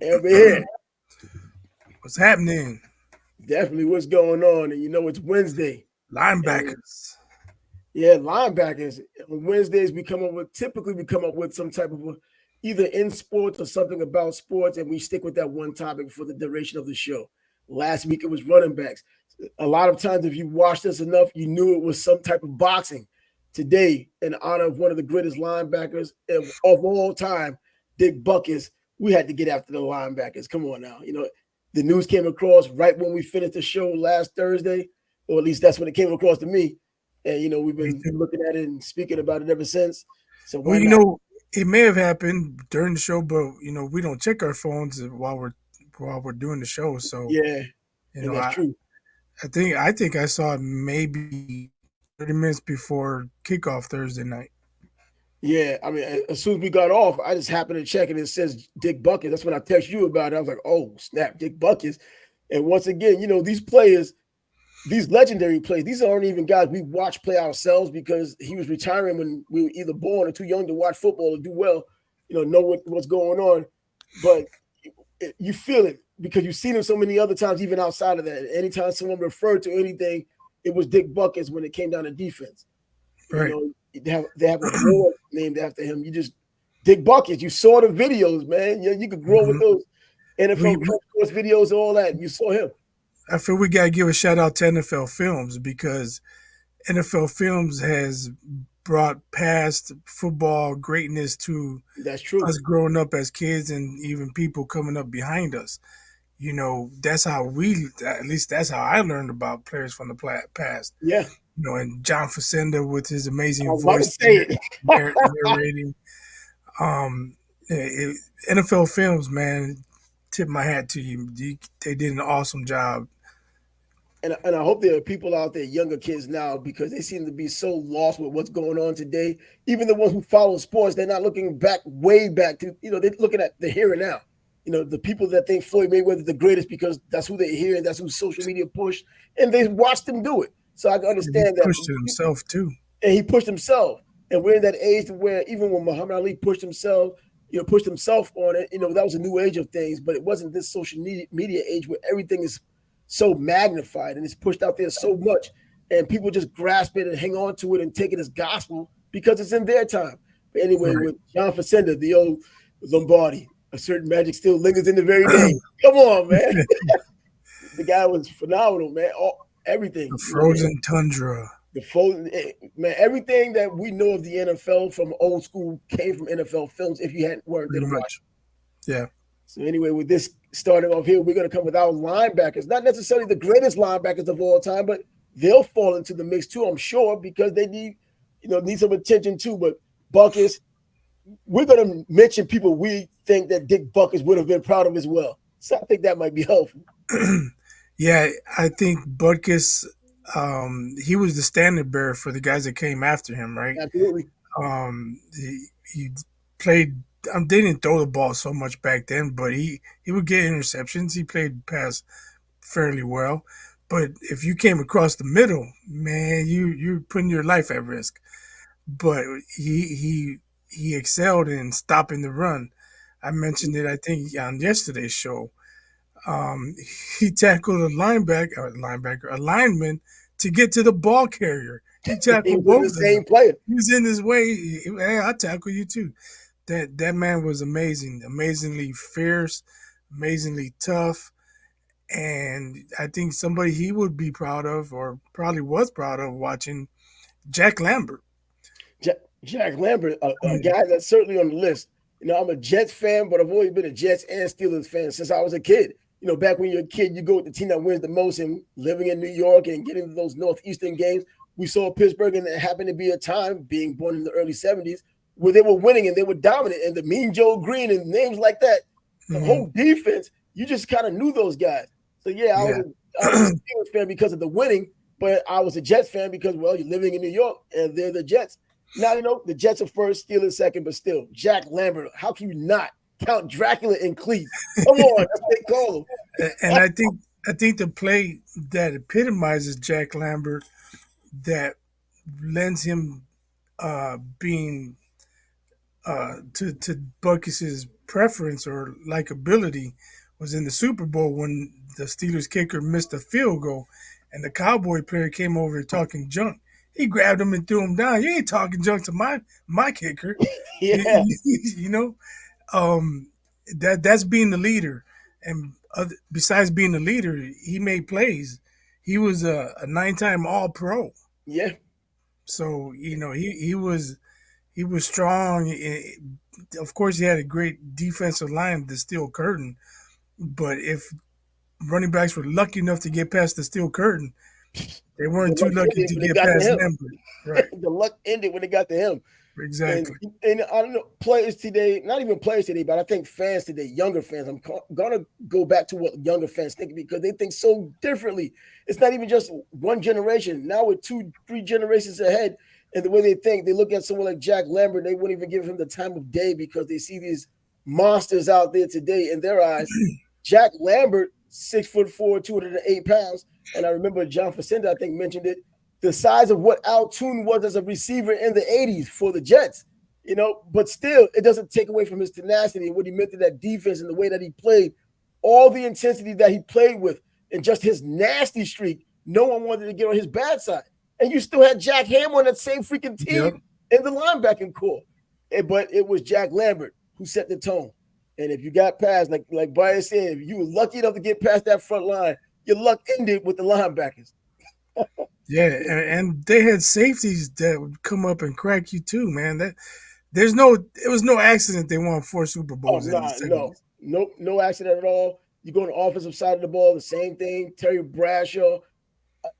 Over here, What's happening? definitely what's going on. And it's Wednesday. And Linebackers. yeah, linebackers. On Wednesdays, we come up with some type of either in sports or something about sports, and we stick with that one topic for the duration of the show. Last week it was running backs. A lot of times, if you watched us enough, you knew it was some type of boxing. Today, in honor of one of the greatest linebackers of all time, Dick Butkus, we had to get after the linebackers. Come on now. The news came across right when we finished the show last Thursday, or at least that's when it came across to me. And we've Me been too. looking at it and speaking about it ever since. So Well, why not? it may have happened during the show, but we don't check our phones while we're doing the show. So Yeah, you and know, that's I true. I think I saw it maybe 30 minutes before kickoff Thursday night. Yeah, I mean, as soon as we got off, I just happened to check and it says Dick Bucket. That's when I text you about it. I was like, oh, snap, Dick Buckets. And once again, these players, these legendary players, these aren't even guys we watch play ourselves because he was retiring when we were either born or too young to watch football or do well, know what's going on. But you feel it because you've seen him so many other times, even outside of that. Anytime someone referred to anything, it was Dick Buckets when it came down to defense. You Right. know, they have a ward named after him. You just Dick Buckets. You saw the videos, man. You could grow with Mhm. those we, NFL we course videos, all that. You saw him. I feel we gotta give a shout out to NFL Films because NFL Films has brought past football greatness to That's true. us growing up as kids and even people coming up behind us. That's how at least that's how I learned about players from the past. Yeah, And John Facenda with his I amazing was about to voice say it. narrating. Um, NFL Films, man, tip my hat to you. They did an awesome job. And I hope there are people out there, younger kids now, because they seem to be so lost with what's going on today. Even the ones who follow sports, they're not looking back, way back to, they're looking at the here and now. The people that think Floyd Mayweather the greatest because that's who they hear and that's who social media pushed, and they watched him do it. So I can And he understand that. pushed it himself too. And he pushed himself. And we're in that age where even when Muhammad Ali pushed himself on it, that was a new age of things, but it wasn't this social media age where everything is so magnified and it's pushed out there so much. And people just grasp it and hang on to it and take it as gospel because it's in their time. But anyway, Right. with John Facenda, the old Lombardi, a certain magic still lingers in the very name. Come on, man. The guy was phenomenal, man. Everything, The frozen tundra. the full man, everything that we know of the NFL from old school came from NFL films. If you hadn't weren't there Pretty to watch. much. Yeah. So anyway, with this starting off here, we're going to come with our linebackers. Not necessarily the greatest linebackers of all time, but they'll fall into the mix too, I'm sure, because they need some attention too. But Buckets, we're going to mention people we think that Dick Buckets would have been proud of as well. So I think that might be helpful. Yeah, I think Butkus, he was the standard bearer for the guys that came after him, right? Absolutely. He played. They didn't throw the ball so much back then, but he would get interceptions. He played pass fairly well, but if you came across the middle, man, you're putting your life at risk. But he excelled in stopping the run. I mentioned it, I think, on yesterday's show. Um, he tackled a lineman to get to the ball carrier. He He tackled was both the of them. same player. He was in his way. Hey, I'll tackle you too. That man was amazing, amazingly fierce, amazingly tough, and I think somebody he would be proud of, or probably was proud of, watching Jack Lambert. Jack Lambert, I a mean, guy that's certainly on the list. I'm a Jets fan, but I've always been a Jets and Steelers fan since I was a kid. Back when you're a kid, you go with the team that wins the most. And living in New York and getting to those Northeastern games, we saw Pittsburgh, and there happened to be a time, being born in the early '70s, where they were winning and they were dominant. And the Mean Joe Green and names like that, the mhm, whole defense, you just kind of knew those guys. So yeah, I was yeah, a I was a Steelers fan because of the winning, but I was a Jets fan because, well, you're living in New York and they're the Jets. Now, the Jets are first, Steelers second, but still, Jack Lambert. How can you not count Dracula and cleats? Come on, that's what they call and him. I think the play that epitomizes Jack Lambert, that lends him being to Buckus's preference or likability was in the Super Bowl when the Steelers kicker missed a field goal, and the Cowboy player came over talking junk. He grabbed him and threw him down. You ain't talking junk to my kicker. Yeah, You know, um, that's being the leader. And besides being the leader, he made plays. He was a 9-time All Pro. yeah. So he was strong. Of course, he had a great defensive line, the steel curtain. But if running backs were lucky enough to get past the steel curtain, they The weren't too luck lucky ended to when it get got to past him. them. Right, The luck ended when it got to him. And exactly. and I don't know, players today, not even players today, but I think fans today, younger fans. I'm gonna go back to what younger fans think because they think so differently. It's not even just one generation. Now we're 2, 3 generations ahead, and the way they think, they look at someone like Jack Lambert, they wouldn't even give him the time of day because they see these monsters out there today in their eyes. Jack Lambert, 6'4", 208 pounds, and I remember John Facenda, I think, mentioned it, the size of what Al Toon was as a receiver in the 80s for the Jets. But still, it doesn't take away from his tenacity and what he meant to that defense and the way that he played, all the intensity that he played with, and just his nasty streak. No one wanted to get on his bad side. And you still had Jack Ham on that same freaking Yep. team in the linebacking core. But it was Jack Lambert who set the tone. And if you got past, like Brian said, if you were lucky enough to get past that front line, your luck ended with the linebackers. Yeah, and they had safeties that would come up and crack you too, man. It was no accident they won 4 Super Oh, Bowls in the nah, no, '70s. nope, no accident at all. You go on the offensive side of the ball, the same thing. Terry Bradshaw,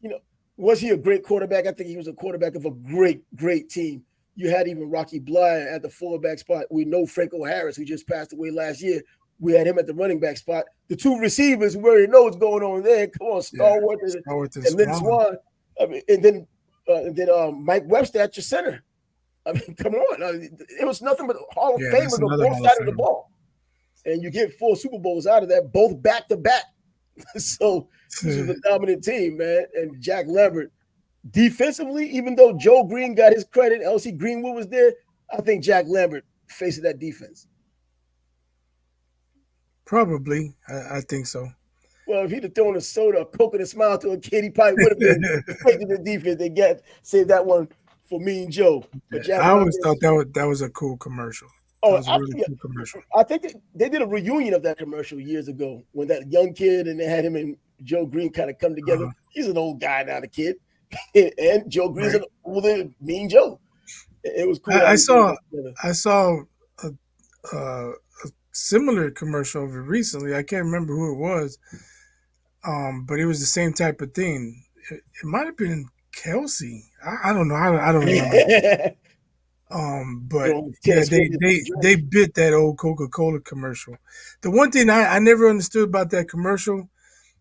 you know, was he a great quarterback? I think he was a quarterback of a great, great team. You had even Rocky Bly at the fullback spot. We know Franco Harris, who just passed away last year. We had him at the running back spot. The two receivers, we already know what's going on there. Come on, Yeah, Stallworth Stallworth and and Lynn Swan. Swan. I mean, and then Mike Webster at your center. I mean, come on. It was nothing but Hall of Yeah, that's Famers on another both Hall of sides of the Fame. ball. And you get 4 Super Bowls out of that, both back to back. So this was a dominant team, man. And Jack Lambert, defensively, even though Joe Green got his credit, LC Greenwood was there, I think Jack Lambert facing that defense. Probably, I think so. Well, if he'd have thrown a soda, a Coke, and a smile to a kid, he probably would have been straight to the defense. They got saved that one for Mean Joe. But Jack I always Lambert, thought that was a cool commercial. That oh, was a really yeah, cool commercial. I think they did a reunion of that commercial years ago when that young kid and they had him and Joe Green kind of come together. Uh, He's an old guy now, the kid, and Joe Green's right. an older Mean Joe. It was cool I, how I they did saw that together. I saw a, a similar commercial of it recently. I can't remember who it was, but it was the same type of thing. It might have been Kelsey. I don't know. I don't remember. But Throwing yeah, tennis they frisbees they to the they drinks bit that old Coca-Cola commercial. The one thing I never understood about that commercial,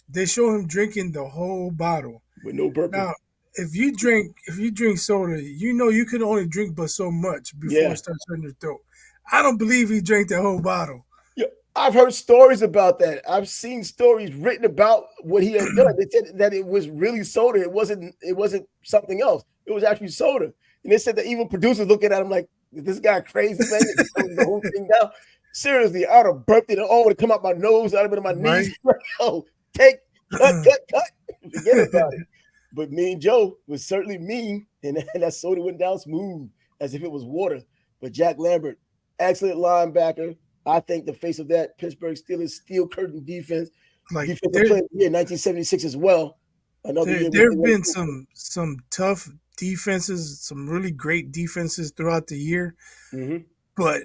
they show him drinking the whole bottle. with no burping. Now, if you drink soda, you know you can only drink but so much before it Yeah. starts hurting your throat. I don't believe he drank that whole bottle. Yeah, I've heard stories about that. I've seen stories written about what he had done. They said that it was really soda. It wasn't something else. It was actually soda. And they said that even producers looking at him like, is this guy crazy, man? He's throwing the whole thing down. Seriously, I would have burped it. All would have come out my nose. I'd have been on my Right? knees. Oh, take, cut. Forget about it. But Mean Joe was certainly mean, and that soda went down smooth as if it was water. But Jack Lambert, excellent linebacker. I think the face of that Pittsburgh Steelers steel curtain defense, Like defensive there player of the year, 1976 as well. Another there year there where they have went been Super some tough defenses, some really great defenses throughout the year, Bowl. but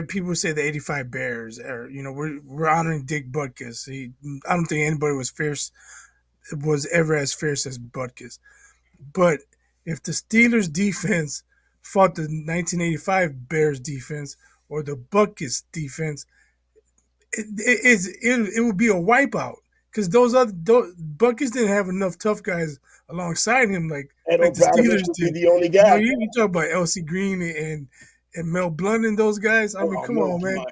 people say the '85 Bears, or we're honoring Dick Butkus. I don't think anybody was ever as fierce as Butkus. But if the Steelers defense fought the 1985 Bears defense or the Butkus defense, it would be a wipeout because those Butkus didn't have enough tough guys alongside him Ed like the O'Bradovich Steelers would be did. the only You know, guy. you talk about LC Green and Mel Blunt and those guys. I mean, Oh come no, on, come man. on.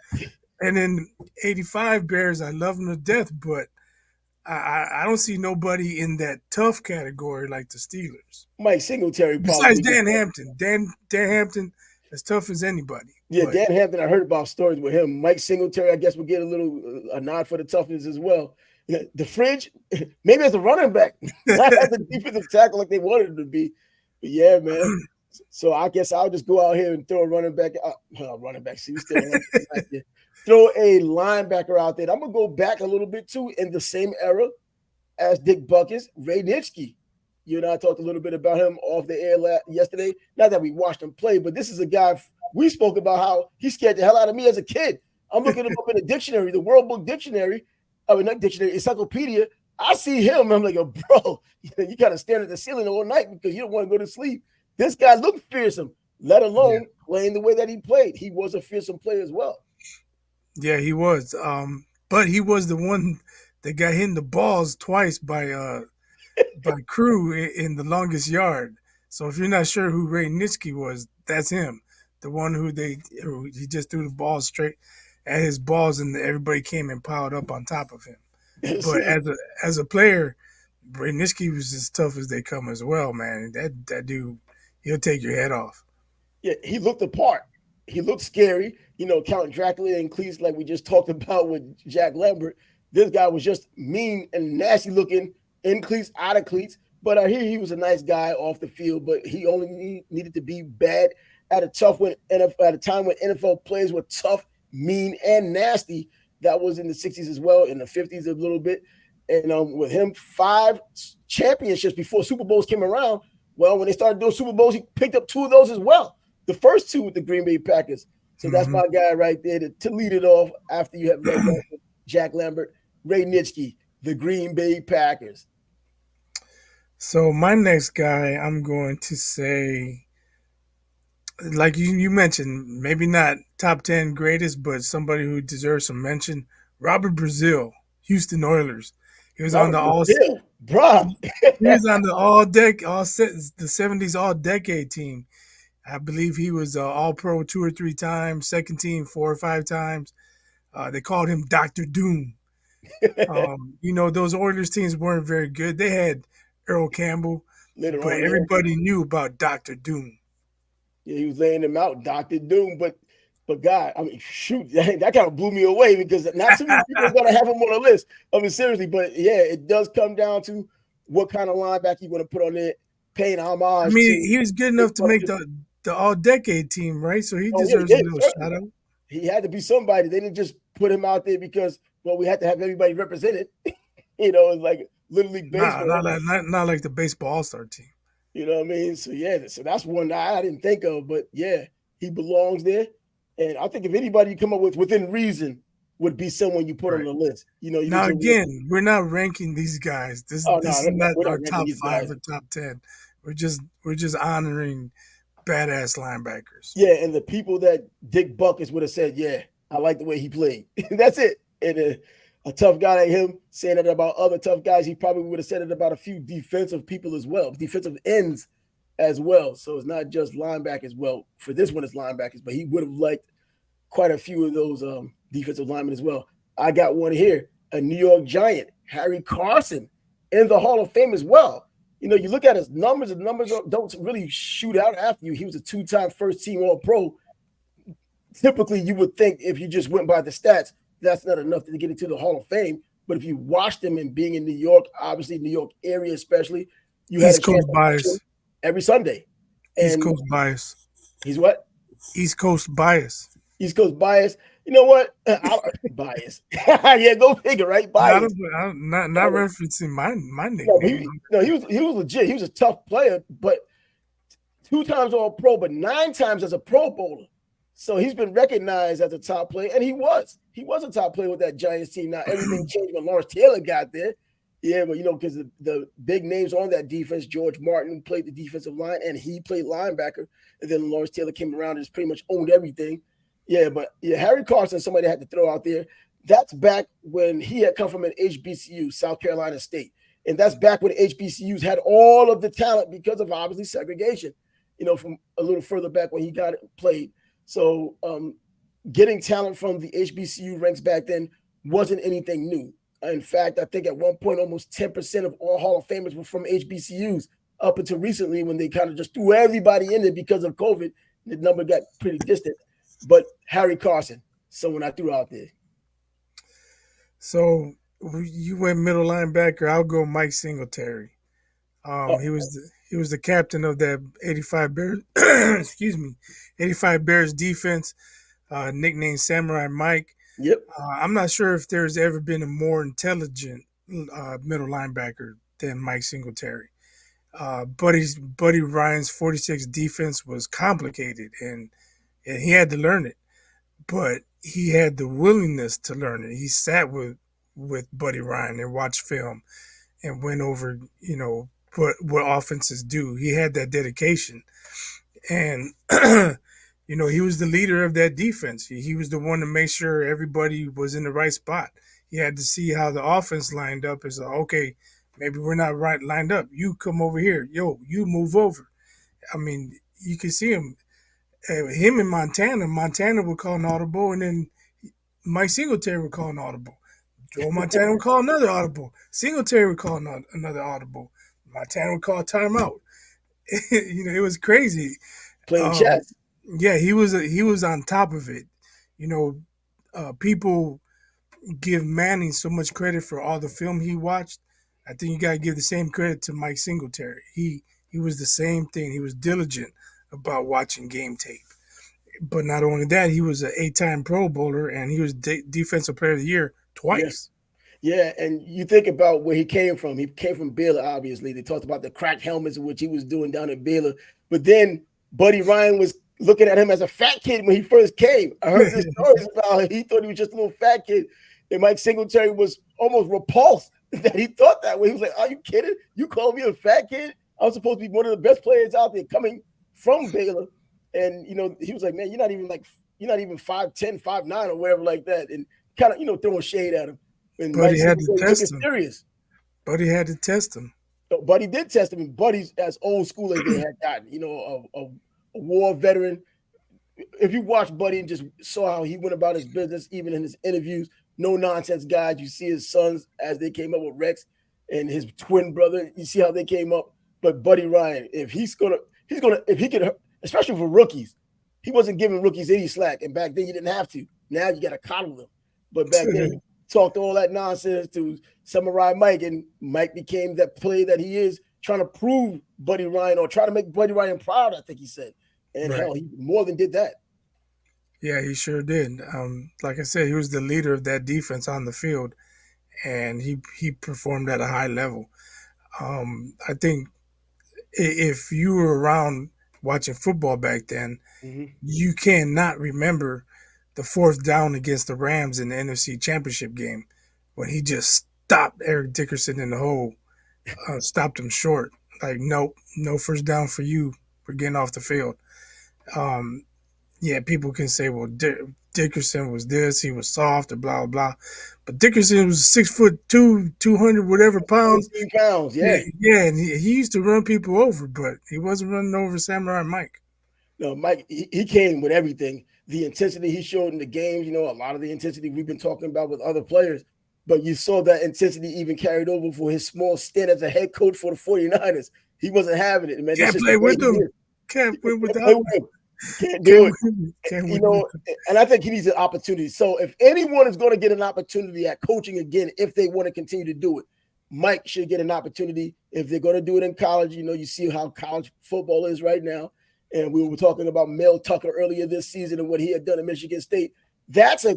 And then '85 Bears, I love them to death, but I don't see nobody in that tough category like the Steelers. Mike Singletary Besides probably. Dan Hampton. Dan Hampton, as tough as anybody. Yeah, But Dan Hampton, I heard about stories with him. Mike Singletary, I guess, would get a little a nod for the toughness as well. Yeah, the fridge, maybe as a running back, not as a defensive tackle like they wanted him to be. But yeah, man. So I guess I'll just go out here and throw a running back. Running back. See, we still on back there. Throw a linebacker out there. I'm gonna go back a little bit too in the same era as Dick Butkus, Ray Nitschke. You and I talked a little bit about him off the air yesterday. Not that we watched him play, but this is a guy we spoke about how he scared the hell out of me as a kid. I'm looking him up in the dictionary, the World Book Dictionary. I mean, not dictionary, encyclopedia. I see him. I'm like, oh, bro, you got to stand at the ceiling all night because you don't want to go to sleep. This guy looked fearsome, let alone playing the way that he played. He was a fearsome player as well. yeah, he was. But he was the one that got hit in the balls twice by Crew in the longest yard. So if you're not sure who Ray Nitschke was, that's him. The one who he just threw the ball straight at his balls and everybody came and piled up on top of him. But See, as a player, Ray Nitschke was as tough as they come as well, man. That dude, he'll take your head off. yeah, he looked the part. He looked scary. Count Dracula and Cleese, like we just talked about with Jack Lambert. This guy was just mean and nasty looking in cleats, out of cleats. But I hear he was a nice guy off the field, but he only needed to be bad at a time when NFL players were tough, mean, and nasty. That was in the 60s as well, in the 50s a little bit. And with him, 5 championships before Super Bowls came around. Well, when they started doing Super Bowls, he picked up 2 of those as well. The first 2 with the Green Bay Packers. So that's Mm-hmm. my guy right there to lead it off after you have Jack Lambert, Ray Nitschke, the Green Bay Packers. So my next guy, I'm going to say, like you mentioned, maybe not top 10 greatest, but somebody who deserves some mention. Robert Brazil, Houston Oilers. He was on Robert the all Brazil, bro. he was on the the 70s all decade team. I believe he was all pro 2 or 3 times, second team 4 or 5 times. They called him Dr. Doom. Those Oilers teams weren't very good. They had Earl Campbell, Later but on, yeah. everybody knew about Dr. Doom. Yeah, he was laying them out, Dr. Doom. But God, I mean, shoot, that kind of blew me away because not too many people are gonna have him on the list. I mean, seriously, but yeah, it does come down to what kind of linebacker you want to put on it, paying I homage mean, to he was good Dick enough to make Butkus. the all decade team, right? So he Oh yeah, he deserves a did, little certainly. shout out. He had to be somebody. They didn't just put him out there because well, we had to have everybody represented. It's like Little League Nah, Baseball. not like the baseball all star team. You know what I mean? So yeah, so that's one that I didn't think of, but yeah, he belongs there. And I think if anybody you come up with within reason would be someone you put on Right. the list. You would Now say, again, we're not ranking these guys. This oh this no, is not we're our not ranking top these five guys. or top 10. We're just honoring badass linebackers. Yeah, and the people that Dick Butkus would have said, yeah, I like the way he played. That's it. And a tough guy like him saying that about other tough guys, he probably would have said it about a few defensive people as well, defensive ends as well. So it's not just linebackers. Well, for this one, it's linebackers, but he would have liked quite a few of those defensive linemen as well. I got one here, a New York Giant, Harry Carson, in the Hall of Fame as well. You look at his numbers, and numbers don't really shoot out after you. He was a 2-time first team All Pro. Typically, you would think if you just went by the stats, that's not enough to get into the Hall of Fame. But if you watched him and being in New York, obviously New York area especially, you had a East chance Coast to watch him bias. every Sunday. East And Coast bias. he's what? East Coast bias. East Coast bias. You know what? Bias. Yeah, go figure, right? Not Bias. not referencing my No, but nickname. he was legit. He was a tough player, but 2 times All Pro, but 9 times as a Pro Bowler. So he's been recognized as a top player, and he was. He was a top player with that Giants team. Now everything changed when Lawrence Taylor got there. Yeah, but because the big names on that defense, George Martin played the defensive line, and he played linebacker. And then Lawrence Taylor came around and just pretty much owned everything. Yeah, but yeah, Harry Carson, somebody had to throw out there. That's back when he had come from an HBCU, South Carolina State. And that's back when HBCUs had all of the talent because of obviously segregation, from a little further back when he got played. So getting talent from the HBCU ranks back then wasn't anything new. In fact, I think at one point almost 10% of all Hall of Famers were from HBCUs up until recently when they kind of just threw everybody in there because of COVID. The number got pretty distant. but Harry Carson, someone I threw out there. So you went middle linebacker. I'll go Mike Singletary. Oh, He was the captain of that 85 Bears. Excuse me, 85 Bears defense, nicknamed Samurai Mike. yep. I'm not sure if there's ever been a more intelligent middle linebacker than Mike Singletary. Buddy Ryan's 46 defense was complicated, and he had to learn it, but he had the willingness to learn it. He sat with Buddy Ryan and watched film and went over, what offenses do. He had that dedication, and he was the leader of that defense. He was the one to make sure everybody was in the right spot. He had to see how the offense lined up. It's like, okay, maybe we're not right lined up. You come over here, yo, you move over. I mean, you can see him in Montana. Montana would call an audible, and then Mike Singletary would call an audible. Joe Montana would call another audible. Singletary would call another audible. Montana would call a timeout. It was crazy. Playing Um, chess. yeah, he was on top of it. You know, people give Manning so much credit for all the film he watched. I think you got to give the same credit to Mike Singletary. He was the same thing. He was diligent about watching game tape. But not only that, he was an 8-time Pro Bowler and he was Defensive Player of the Year Yeah. twice. Yeah, and you think about where he came from. He came from Baylor, obviously. They talked about the cracked helmets, which he was doing down at Baylor. But then Buddy Ryan was looking at him as a fat kid when he first came. I heard this stories about how he thought he was just a little fat kid. And Mike Singletary was almost repulsed that he thought that way. He was like, "Are you kidding? You call me a fat kid? I'm supposed to be one of the best players out there coming from Baylor." And he was like, "Man, you're not even 5'10", 5'9", or whatever like that." And kind of, throwing shade at him. And But Mike he had to Singletary took it test him. serious. But he had to test him. Buddy did test him, and Buddy's as old school as they had gotten. A war veteran. If you watch Buddy and just saw how he went about his business, even in his interviews, no nonsense guys. You see his sons as they came up with Rex and his twin brother. You see how they came up. But Buddy Ryan, if if he could, especially for rookies, he wasn't giving rookies any slack. And back then you didn't have to. Now you got to coddle them. But back then he talked all that nonsense to Samurai Mike, and Mike became that player that he is, trying to prove Buddy Ryan or try to make Buddy Ryan proud, I think he said. And Right. hell, he more than did that. Yeah, he sure did. Like I said, he was the leader of that defense on the field, and he performed at a high level. I think if you were around watching football back then, Mm-hmm. you cannot remember the fourth down against the Rams in the NFC Championship game when he just stopped Eric Dickerson in the hole, stopped him short. Like, nope, no first down for you. We're getting off the field. Um, yeah, people can say, well, Dickerson was this, he was soft, or blah, blah, blah. But Dickerson was 6'2", 200, whatever pounds. 15 pounds, Yeah, yeah. yeah, and he used to run people over, but he wasn't running over Samurai Mike. No, Mike, he came with everything. The intensity he showed in the games, a lot of the intensity we've been talking about with other players, but you saw that intensity even carried over for his small stint as a head coach for the 49ers. He wasn't having it, man. That's Can't just play the way with he them. is. Can't win Can't without play them. with him. Can't do it. Can't You win. know, and I think he needs an opportunity. So if anyone is going to get an opportunity at coaching again, if they want to continue to do it, Mike should get an opportunity. If they're going to do it in college, you see how college football is right now. And we were talking about Mel Tucker earlier this season and what he had done at Michigan State. That's a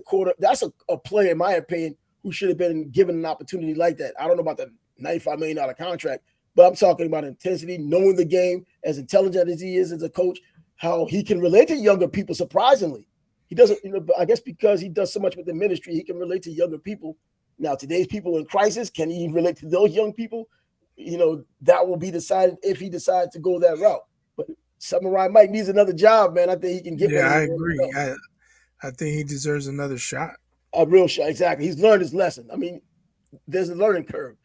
player, in my opinion, who should have been given an opportunity like that. I don't know about the $95 million contract, but I'm talking about intensity, knowing the game, as intelligent as he is as a coach, how he can relate to younger people. Surprisingly, he doesn't, I guess because he does so much with the ministry, he can relate to younger people. Now, today's people in crisis, can he relate to those young people? That will be decided if he decides to go that route. But Samurai Mike needs another job, man. I think he can get one. Yeah, I agree. I think he deserves another shot. A real shot, exactly. He's learned his lesson. I mean, there's a learning curve,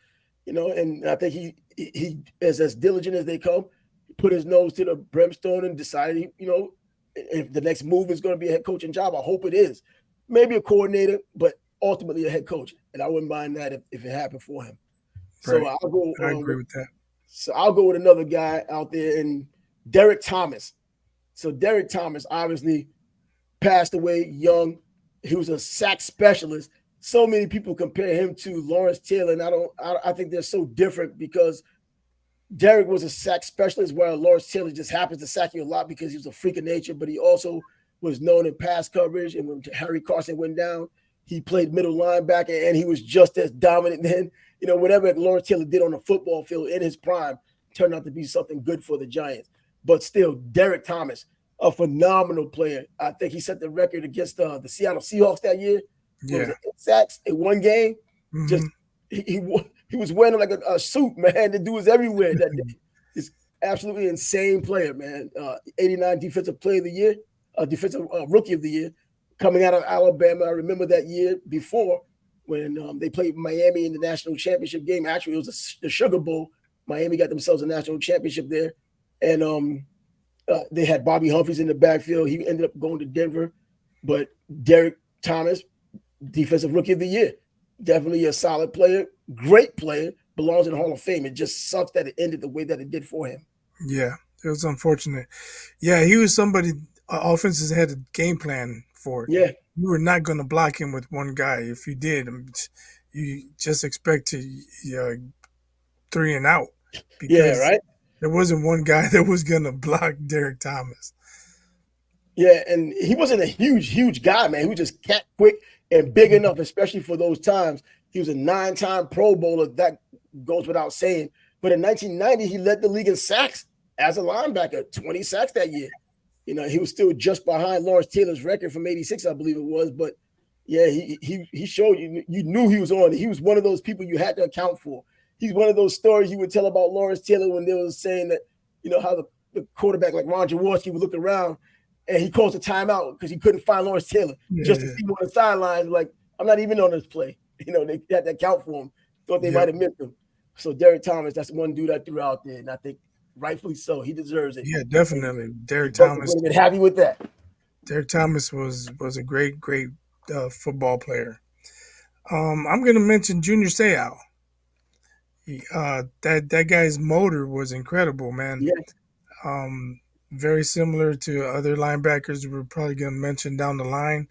and I think he is as diligent as they come. Put his nose to the brimstone and decided, if the next move is going to be a head coaching job. I hope it is. Maybe a coordinator, but ultimately a head coach. And I wouldn't mind that if it happened for him. So Right. I'll go. I agree with that. So I'll go with another guy out there, and Derek Thomas. So Derek Thomas, obviously passed away young. He was a sack specialist. So many people compare him to Lawrence Taylor, and I think they're so different because Derek was a sack specialist, while Lawrence Taylor just happens to sack you a lot because he was a freak of nature, but he also was known in pass coverage. And when Harry Carson went down, he played middle linebacker, and he was just as dominant then. Whatever Lawrence Taylor did on the football field in his prime turned out to be something good for the Giants. But still, Derek Thomas, a phenomenal player. I think he set the record against the Seattle Seahawks that year. What was Yeah. it, 8 sacks in one game? Just Hmm. he was wearing like a suit, man. The dude was everywhere that day. He's absolutely insane player, man. 89 defensive player of the year, defensive rookie of the year, coming out of Alabama. I remember that year before when they played Miami in the national championship game. Actually, it was the Sugar Bowl. Miami got themselves a national championship there, and they had Bobby Humphries in the backfield. He ended up going to Denver, but Derek Thomas, defensive rookie of the year, definitely a solid player, great player, belongs in the Hall of Fame. It just sucks that it ended the way that it did for him. Yeah, it was unfortunate. Yeah, he was somebody offenses had a game plan for. Yeah, You were not going to block him with one guy. If you did, you just expect to uh, 3 and out yeah, because right. there wasn't one guy that was going to block Derek Thomas. Yeah, and he wasn't a huge guy, man. He was just cat quick and big enough, especially for those times. He was a 9-time Pro Bowler. That goes without saying. But in 1990, he led the league in sacks as a linebacker, 20 sacks that year. He was still just behind Lawrence Taylor's record from '86, I believe it was. But yeah, he showed you knew he was on. He was one of those people you had to account for. He's one of those stories you would tell about Lawrence Taylor when they was saying that, how the quarterback like Ron Jaworski would look around and he calls a timeout because he couldn't find Lawrence Taylor just to Yeah. see him on the sidelines. Like, I'm not even on this play. They had to account for him. Thought they might Yep. have missed him. So Derek Thomas, that's one dude I threw out there, and I think rightfully so. He deserves it. Yeah, And definitely. the Bucks would have been happy with that. Derek Thomas was a great football player. I'm going to mention Junior Seau. That guy's motor was incredible, man. Yeah, Um, Very similar to other linebackers we're probably going to mention down the line.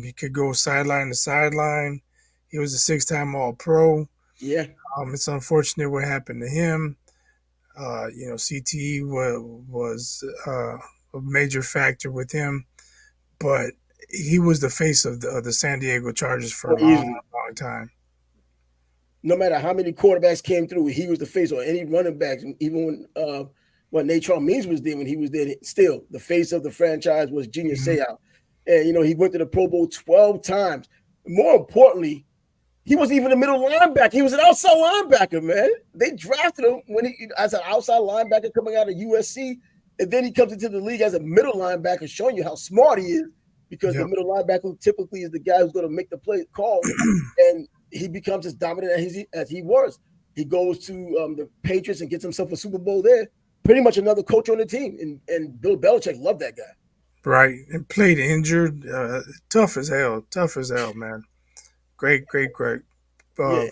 He could go sideline to sideline. He was a 6-time All-Pro. yeah. It's unfortunate what happened to him. CTE was a major factor with him, but he was the face of the San Diego Chargers for Oh, a easily. long time. No matter how many quarterbacks came through, he was the face, or any running backs. Even when Natron Means was there, when he was there, still the face of the franchise was Junior Mhm. Seau. And he went to the Pro Bowl 12 times. More importantly, he was even a middle linebacker. He was an outside linebacker, man. They drafted him as an outside linebacker coming out of USC, and then he comes into the league as a middle linebacker, showing you how smart he is. Because the Yep. middle linebacker typically is the guy who's going to make the play calls, and he becomes as dominant as he was. He goes to the Patriots and gets himself a Super Bowl there. Pretty much another coach on the team, and Bill Belichick loved that guy. Right, and played injured, tough as hell, man. Great Yeah,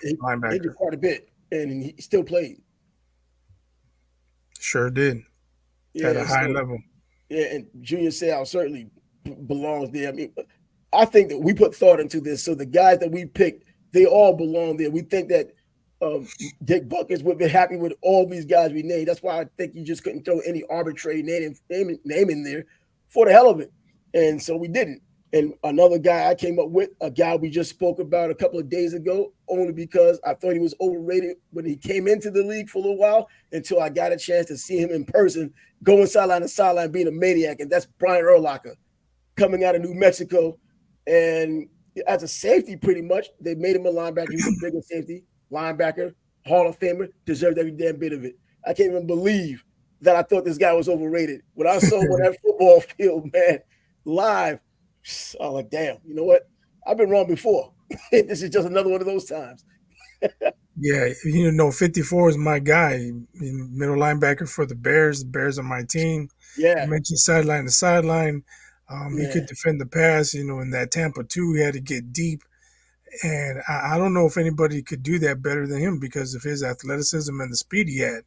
he linebacker. did quite a bit, and he still played. Sure did at a Yeah, high so level. yeah, and Junior Seau certainly belongs there. I mean, I think that we put thought into this. So the guys that we picked, they all belong there. We think that Dick Butkus would be happy with all these guys we named. That's why I think you just couldn't throw any arbitrary name in there for the hell of it. And so we didn't. And another guy I came up with, a guy we just spoke about a couple of days ago, only because I thought he was overrated when he came into the league for a little while until I got a chance to see him in person, going sideline to sideline, being a maniac. And that's Brian Urlacher, coming out of New Mexico. And as a safety, pretty much, they made him a linebacker. He was a bigger safety, linebacker, Hall of Famer, deserved every damn bit of it. I can't even believe that I thought this guy was overrated. When I saw him on that football field, man, live, I was like, damn, you know what? I've been wrong before. This is just another one of those times. Yeah, 54 is my guy. Middle linebacker for the Bears. The Bears are my team. You Yeah, mentioned sideline to sideline. He yeah, could defend the pass. In that Tampa 2, he had to get deep. And I don't know if anybody could do that better than him because of his athleticism and the speed he had.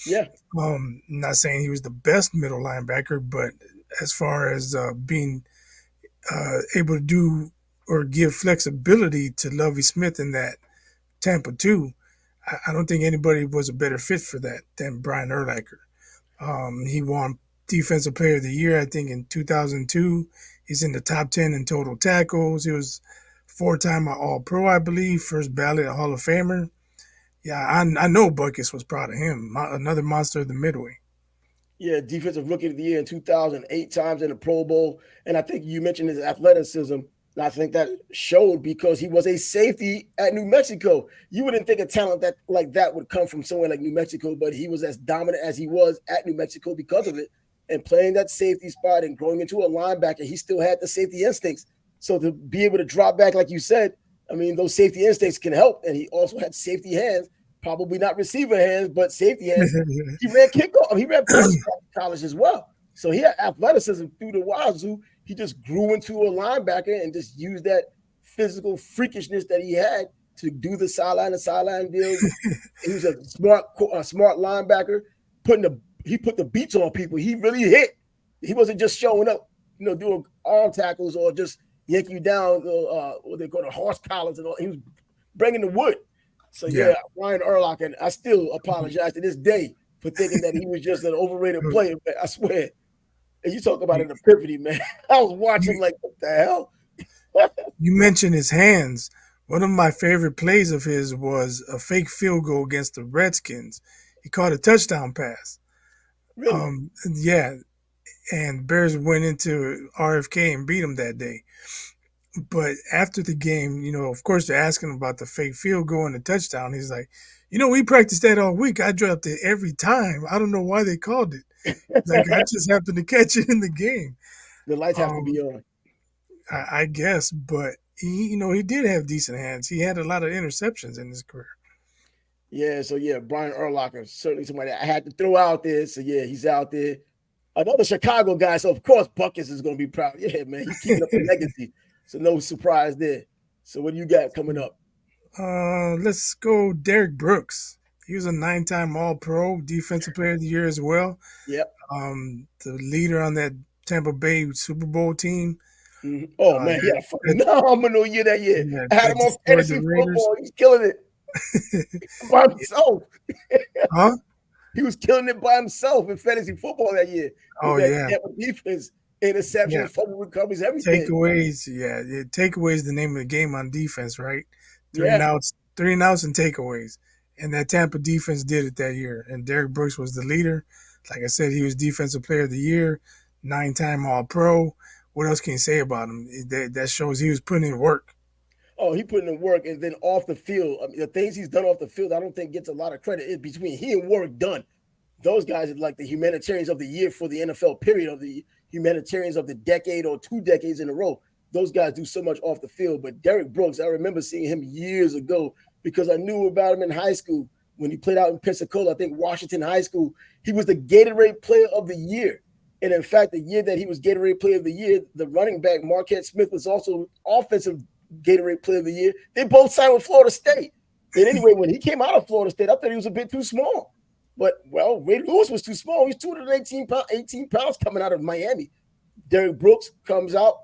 yeah, Not saying he was the best middle linebacker, but as far as being able to do or give flexibility to Lovey Smith in that Tampa too. I don't think anybody was a better fit for that than Brian Urlacher. He won Defensive Player of the Year, I think, in 2002. He's in the top 10 in total tackles. He was four-time All Pro, I believe, first ballot Hall of Famer. Yeah, I know Butkus was proud of him. Another monster of the Midway. Yeah, defensive rookie of the year in 2008 times in the Pro Bowl. And I think you mentioned his athleticism. And I think that showed because he was a safety at New Mexico. You wouldn't think a talent that like that would come from somewhere like New Mexico, but he was as dominant as he was at New Mexico because of it. And playing that safety spot and growing into a linebacker, he still had the safety instincts. So to be able to drop back, like you said, I mean, those safety instincts can help. And he also had safety hands, probably not receiver hands, but safety hands. He ran kickoff. He ran quarterback in college as well. So he had athleticism through the wazoo. He just grew into a linebacker and just used that physical freakishness that he had to do the sideline to sideline deals. He was a smart linebacker. He put the beats on people. He really hit. He wasn't just showing up, doing arm tackles or just yanking you down. What they call the horse collars and all. He was bringing the wood. So yeah, Ryan Urlacher, and I still apologize to this day for thinking that he was just an overrated player. Man, I swear. And you talk about an epiphany, man. I was watching like, what the hell? You mentioned his hands. One of my favorite plays of his was a fake field goal against the Redskins. He caught a touchdown pass. Really? Yeah, and Bears went into RFK and beat him that day. But after the game, of course, they're asking him about the fake field goal and the touchdown. He's like, we practiced that all week. I dropped it every time. I don't know why they called it. Like, I just happened to catch it in the game. The lights have to be on. I guess, but he did have decent hands. He had a lot of interceptions in his career. Yeah, so yeah, Brian Urlacher, certainly somebody I had to throw out there. So yeah, he's out there. Another Chicago guy, so of course Butkus is going to be proud. Yeah, man, he's keeping up the legacy. So no surprise there. So what do you got coming up? Let's go Derek Brooks. He was a 9-time All-Pro, Defensive Player of the Year as well. Yep. The leader on that Tampa Bay Super Bowl team. Mm-hmm. Oh man, yeah, phenomenal year that year. Yeah, I had him on fantasy football. He's killing it by himself. Huh? He was killing it by himself in fantasy football that year. Oh yeah, defense, interceptions, fumble recoveries, everything. Takeaways, takeaways. The name of the game on defense, right? Three and outs, and takeaways. And that Tampa defense did it that year. And Derek Brooks was the leader. Like I said, he was Defensive Player of the Year, 9-time All-Pro. What else can you say about him? That shows he was putting in work. Oh, he put in work, and then off the field, I mean, the things he's done off the field, I don't think gets a lot of credit. It's between he and Warwick Dunn. Those guys are like the humanitarians of the year for the NFL, period, of the humanitarians of the decade or 2 decades in a row. Those guys do so much off the field. But Derek Brooks, I remember seeing him years ago because I knew about him in high school when he played out in Pensacola, I think Washington High School. He was the Gatorade Player of the Year. And in fact, the year that he was Gatorade Player of the Year, the running back, Marquette Smith, was also offensive Gatorade Player of the Year. They both signed with Florida State. And anyway, when he came out of Florida State, I thought he was a bit too small. But, well, Ray Lewis was too small. He's 18 pounds coming out of Miami. Derek Brooks comes out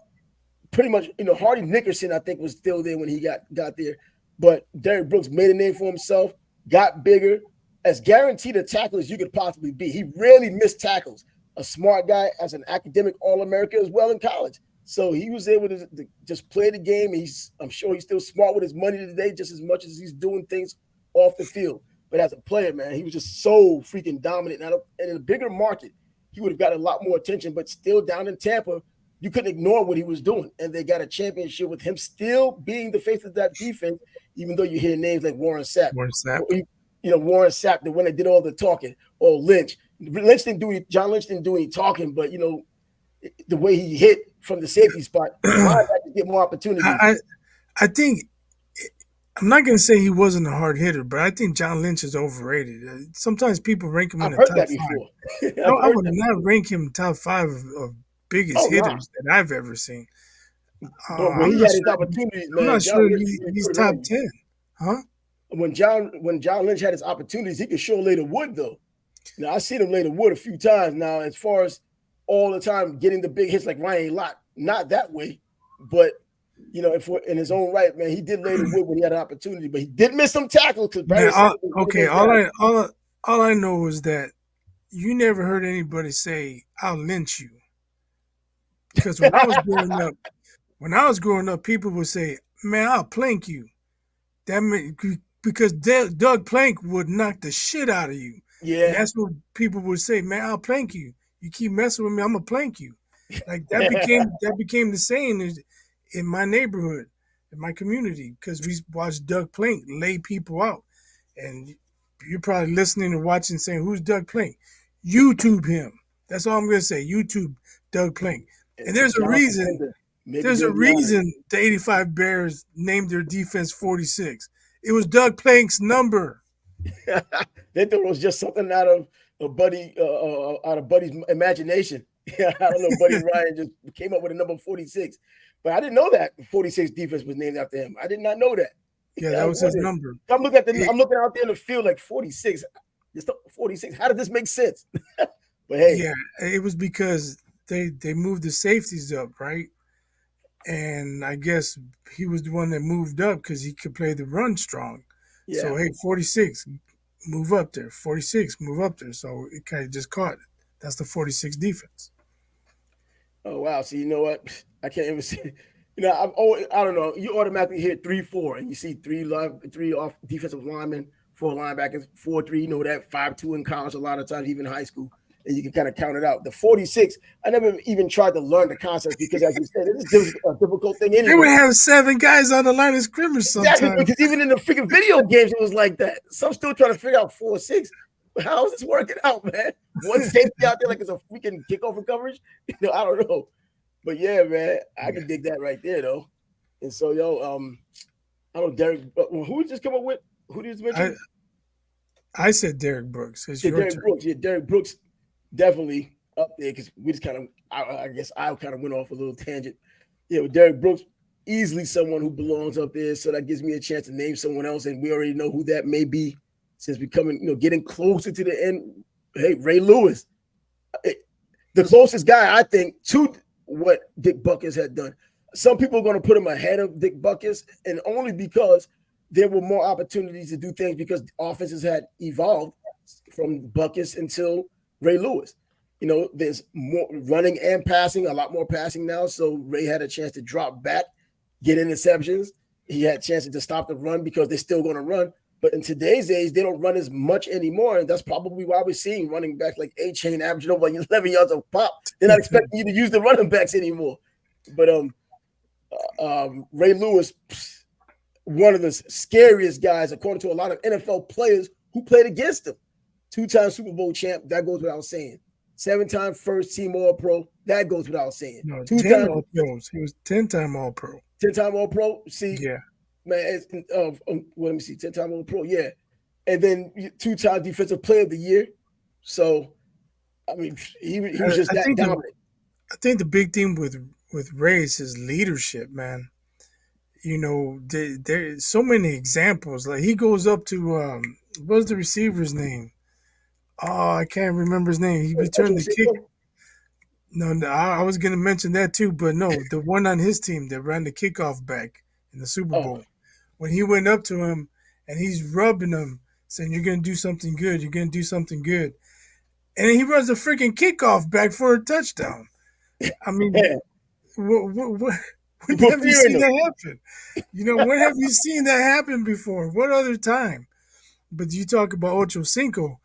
pretty much, Hardy Nickerson, I think, was still there when he got there. But Derek Brooks made a name for himself, got bigger, as guaranteed a tackle as you could possibly be. He rarely missed tackles. A smart guy, as an academic All-American as well in college. So he was able to just play the game. I'm sure he's still smart with his money today, just as much as he's doing things off the field. But as a player, man, he was just so freaking dominant. And in a bigger market, he would have got a lot more attention. But still down in Tampa, you couldn't ignore what he was doing. And they got a championship with him still being the face of that defense, even though you hear names like Warren Sapp. Warren Sapp, the one that did all the talking, or Lynch. John Lynch didn't do any talking, but, the way he hit from the safety spot, linebackers get more opportunities. I think I'm not going to say he wasn't a hard hitter, but I think John Lynch is overrated. Sometimes people rank him in the top 5. No, I would not rank him top 5 of biggest hitters that I've ever seen. But when he had his opportunities, man, I'm not sure he's top 10. Huh? When John Lynch had his opportunities, he could sure lay the wood, though. Now, I've seen him lay the wood a few times now, as far as all the time getting the big hits like Ryan Lott. Not that way. But in his own right, man, he did lay the wood when he had an opportunity, but he did miss some tackles because Barry Man, Sanders was one of okay. those guys. All I know is that you never heard anybody say, "I'll lynch you." Because when I was growing up, people would say, "Man, I'll plank you." That meant, because Doug Plank would knock the shit out of you, and Yeah. that's what people would say. Man, I'll plank you. You keep messing with me, I'm gonna plank you. Like that became the saying in my neighborhood, in my community, because we watched Doug Plank lay people out, and you're probably listening and watching, saying, "Who's Doug Plank?" YouTube him. That's all I'm gonna say. YouTube Doug Plank, and And there's a Jonathan reason. Tender, maybe There's a Baby Allen. reason the 85 Bears named their defense 46. It was Doug Plank's number. They thought it was just something out of Buddy's imagination. Yeah, I don't know. Buddy Ryan just came up with a number 46, but I didn't know that the 46 defense was named after him. I did not know that. Yeah, I that was was his wondering. number. I'm looking out there in the field like 46. Just 46. How did this make sense? But hey, Yeah, it was because they moved the safeties up, right? And I guess he was the one that moved up because he could play the run strong. yeah. So hey, 46, move up there. 46, move up there. So it kind of just caught it. That's the 46 defense. Oh wow. So you know what? I can't even see. I don't know. You automatically hit 3-4, and you see three off defensive linemen, 4 linebackers, 4-3. You know that 5-2 in college a lot of times, even in high school, and you can kind of count it out. The 46. I never even tried to learn the concepts because, as you said, it is a difficult thing They would anyway. have 7 guys on the line of scrimmage Exactly, sometimes. because even in the freaking video games, it was like that. Some still trying to figure out 4-6. How is this working out, man? One safety out there like it's a freaking kickoff coverage. I don't know. But yeah, man, I can dig that right there though. And so, I don't know, Derek. Who just come up with? Who did you I, mention? I said Derek Brooks. It's Yeah, your Derek turn. Brooks. Yeah, Derek Brooks definitely up there because we just kind of, I guess, I kind of went off a little tangent. Yeah, with Derek Brooks, easily someone who belongs up there. So that gives me a chance to name someone else, and we already know who that may be since we're coming, getting closer to the end. Hey, Ray Lewis, the closest guy I think to what Dick Butkus had done. Some people are going to put him ahead of Dick Butkus, and only because there were more opportunities to do things because offenses had evolved from Butkus until Ray Lewis. There's more running and passing, a lot more passing now. So Ray had a chance to drop back, get interceptions. He had chances to stop the run because they're still going to run. But in today's age, they don't run as much anymore. And that's probably why we're seeing running backs like A-Chain averaging over 11 yards of pop. They're not expecting you to use the running backs anymore. But Ray Lewis, one of the scariest guys, according to a lot of NFL players who played against him. 2-time Super Bowl champ, that goes without saying. 7-time first team All-Pro, that goes without saying. No, 10 2-time, All Pros. He was 10-time All Pro. 10-time All-Pro. See, Yeah. man, let me see, 10-time All-Pro, yeah. And then 2-time Defensive Player of the Year. So, I mean, he was just I that think dominant. I think the big thing with Ray is his leadership, man. There's so many examples. Like he goes up to what's the receiver's name? Oh, I can't remember his name. He returned the kick. No, I was gonna mention that too, but no, the one on his team that ran the kickoff back in the Super Oh, Bowl. When he went up to him and he's rubbing him, saying, "You're gonna do something good. You're gonna do something good," and then he runs a freaking kickoff back for a touchdown. I mean, yeah. You when put have you fear in seen them. that happen? When have you seen that happen before? What other time? But you talk about Ocho Cinco.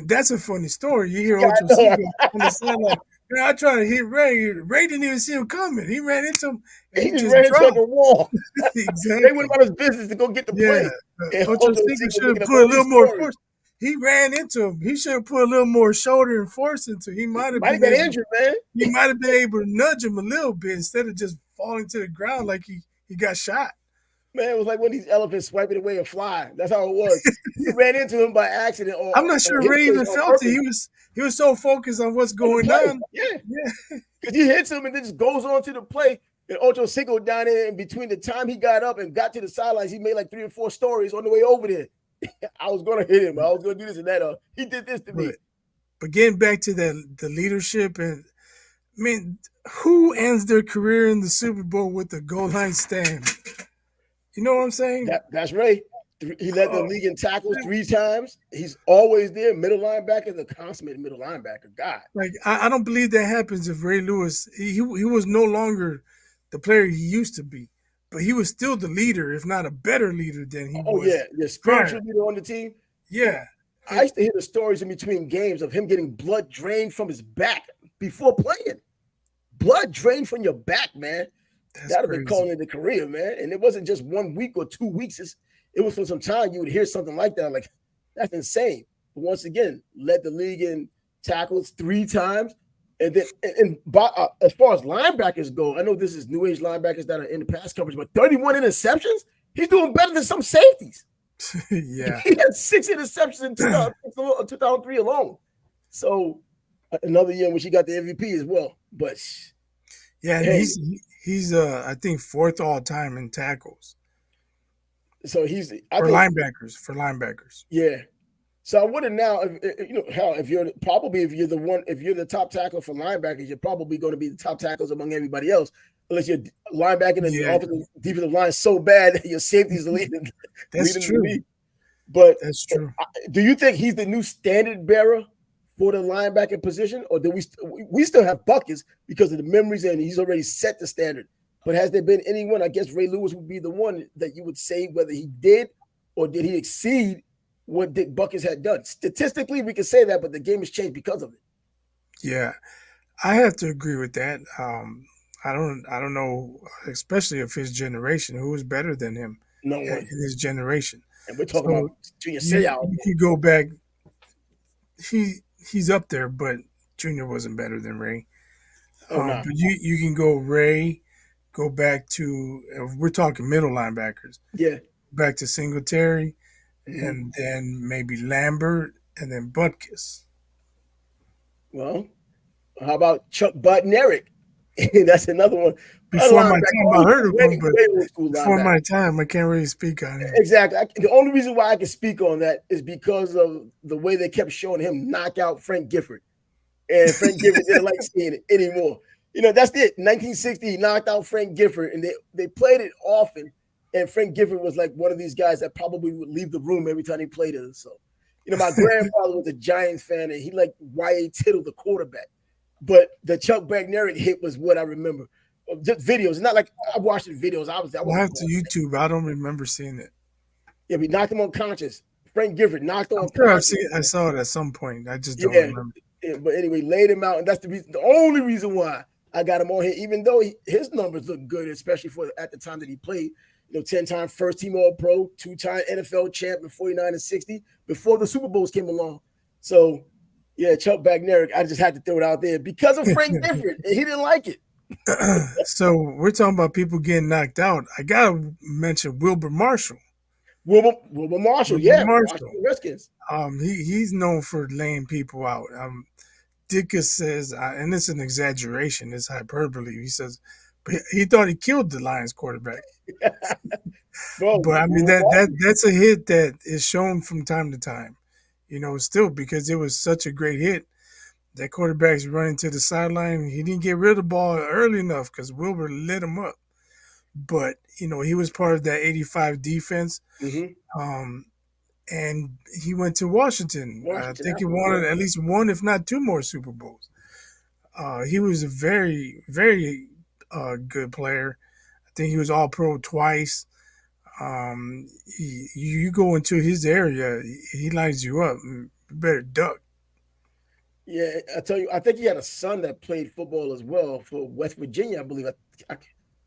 That's a funny story. You hear Yeah, Ocho I know. Cinco on the sideline. Man, I tried to hit Ray. Ray didn't even see him coming. He ran into him and He he just just ran into like dropped. a wall. They went Exactly. about his business to go get the Yeah. play. And Ocho Ocho Cinco Cinco should have making up put a all little these more stories. force. He ran into him. He should have put a little more shoulder and force into him. He might have Might have been got able. injured, man. He might have been able to nudge him a little bit instead of just falling to the ground like he got shot. Man, it was like one of these elephants swiping away a fly. That's how it was. He ran into him by accident I'm not or sure his Ray face even on felt it. purpose He was so focused on what's on the going play. on. Yeah. Yeah. Because he hits him and then just goes on to the play. And Ocho Cinco down there, and between the time he got up and got to the sidelines, he made like 3 or 4 stories on the way over there. I was going to hit him. I was going to do this and that. He did this to me. But getting back to the leadership, and I mean, Who ends their career in the Super Bowl with a goal line stand? You know what I'm saying? That's Ray. He led the Oh, league in tackles 3 times. He's always there. Middle linebacker, the consummate middle linebacker. God. like I don't believe that happens if Ray Lewis he was no longer the player he used to be, but he was still the leader, if not a better leader than he Oh was yeah, the prior. spiritual leader on the team. Yeah, I used to hear the stories in between games of him getting blood drained from his back before playing. Blood drained from your back, man. that's That'd have been crazy. calling it a career, man. And it wasn't just 1 week or 2 weeks. It was for some time you would hear something like that. Like, that's insane. But once again, led the league in tackles 3 times. And then, as far as linebackers go, I know this is new age linebackers that are in the pass coverage, but 31 interceptions? He's doing better than some safeties. Yeah, He had 6 interceptions in 2003 alone. So, another year in which he got the MVP as well. But yeah, and hey, he's I think fourth all time in tackles so I think, for linebackers. yeah. So I wouldn't now, if you're the one, if you're the top tackle for linebackers, you're probably going to be the top tackles among everybody else, unless you're linebacking and your Yeah, offensive defensive line is so bad that your safety's that's leading the true. league. But That's true. do you think he's the new standard bearer for the linebacker position, or do we still have Butkus because of the memories and he's already set the standard? But has there been anyone? I guess Ray Lewis would be the one that you would say whether he did or did he exceed what Dick Butkus had done. Statistically, we can say that, but the game has changed because of it. Yeah, I have to agree with that. I don't know, especially of his generation, who was better than him No in one. his generation. And we're talking So about Junior Seau. you can go back. He's up there, but Junior wasn't better than Ray. Oh, no. But you can go Ray, go back to we're talking middle linebackers, Yeah. back to Singletary, Mm-hmm. and then maybe Lambert, and then Butkus. Well, how about Chuck Button-Eric? That's another one. A Before my linebacker. time, I heard of him, but Way old school before linebacker. my time, I can't really speak on him. Exactly. The only reason why I can speak on that is because of the way they kept showing him knock out Frank Gifford. And Frank Gifford didn't like seeing it anymore. That's it. 1960, he knocked out Frank Gifford, and they played it often. And Frank Gifford was like one of these guys that probably would leave the room every time he played it. So, my grandfather was a Giants fan, and he liked Y.A. Tittle, the quarterback. But the Chuck Bagneric hit was what I remember. Just videos. It's not like I watched the videos. I We'll wasn't have to born. YouTube. I don't remember seeing it. Yeah, we knocked him unconscious. Frank Gifford knocked I'm on sure conscious. I saw it at some point. I just don't Yeah. remember. But anyway, laid him out, and that's the only reason why I got him on here. Even though his numbers look good, especially for at the time that he played. 10-time first team All Pro, 2-time NFL champ in 49 and 60 before the Super Bowls came along. So, yeah, Chuck Bagneric, I just had to throw it out there because of Frank Gifford, and he didn't like it. So we're talking about people getting knocked out. I gotta mention Wilbur Marshall. Wilbur Marshall, Wilbur yeah, Marshall. Washington Redskins. He's known for laying people out. Dickus says, and it's an exaggeration, it's hyperbole. He says, but he thought he killed the Lions quarterback. Bro, But I mean Wilbur Marshall. that's a hit that is shown from time to time. Still because it was such a great hit. That quarterback's running to the sideline. He didn't get rid of the ball early enough because Wilbur lit him up. But he was part of that '85 defense, Mm-hmm. um, and he went to Washington. I Washington, think he absolutely. wanted at least one, if not two, more Super Bowls. He was a very, very good player. I think he was All Pro twice. You go into his area, he lines you up. You better duck. Yeah, I tell you, I think he had a son that played football as well for West Virginia, I believe. I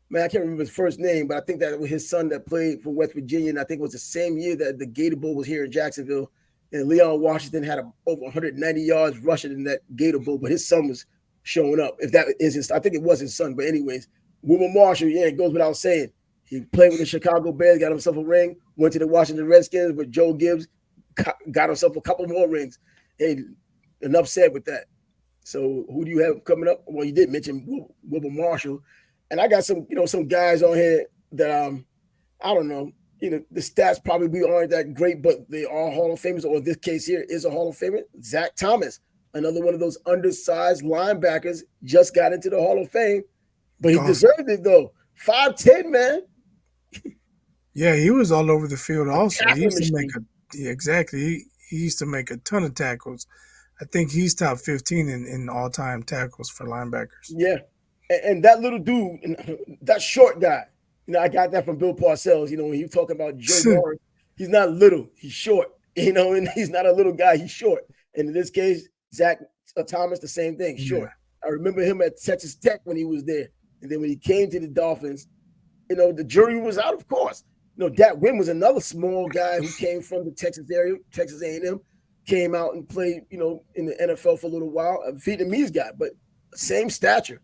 can't remember his first name, but I think that was his son that played for West Virginia, and I think it was the same year that the Gator Bowl was here in Jacksonville, and Leon Washington had over 190 yards rushing in that Gator Bowl, but his son was showing up. If that is his, I think it was his son, but anyways, Wilbur Marshall, yeah, it goes without saying. He played with the Chicago Bears, got himself a ring, went to the Washington Redskins with Joe Gibbs, got himself a couple more rings. Hey, enough said with that. So who do you have coming up? Well, you did mention Wilbur Marshall, and I got some guys on here that I don't know. The stats probably aren't that great, but they are Hall of Famers. Or in this case here is a Hall of Famer. Zach Thomas, another one of those undersized linebackers, just got into the Hall of Fame, but he Oh, deserved it though. 5'10", man, yeah, he was all over the field a also. He tackling used to make machine. a yeah, exactly. He used to make a ton of tackles. I think he's top 15 in all time tackles for linebackers. Yeah, and that little dude, that short guy. I got that from Bill Parcells. When he was talking about Joe Morris, he's not little, he's short. And he's not a little guy, he's short. And in this case, Zach Thomas, the same thing, short. Yeah. I remember him at Texas Tech when he was there, and then when he came to the Dolphins, the jury was out, of course. Dat Wynn was another small guy who came from the Texas area, Texas A&M, came out and played, in the NFL for a little while, a Vietnamese guy, but same stature.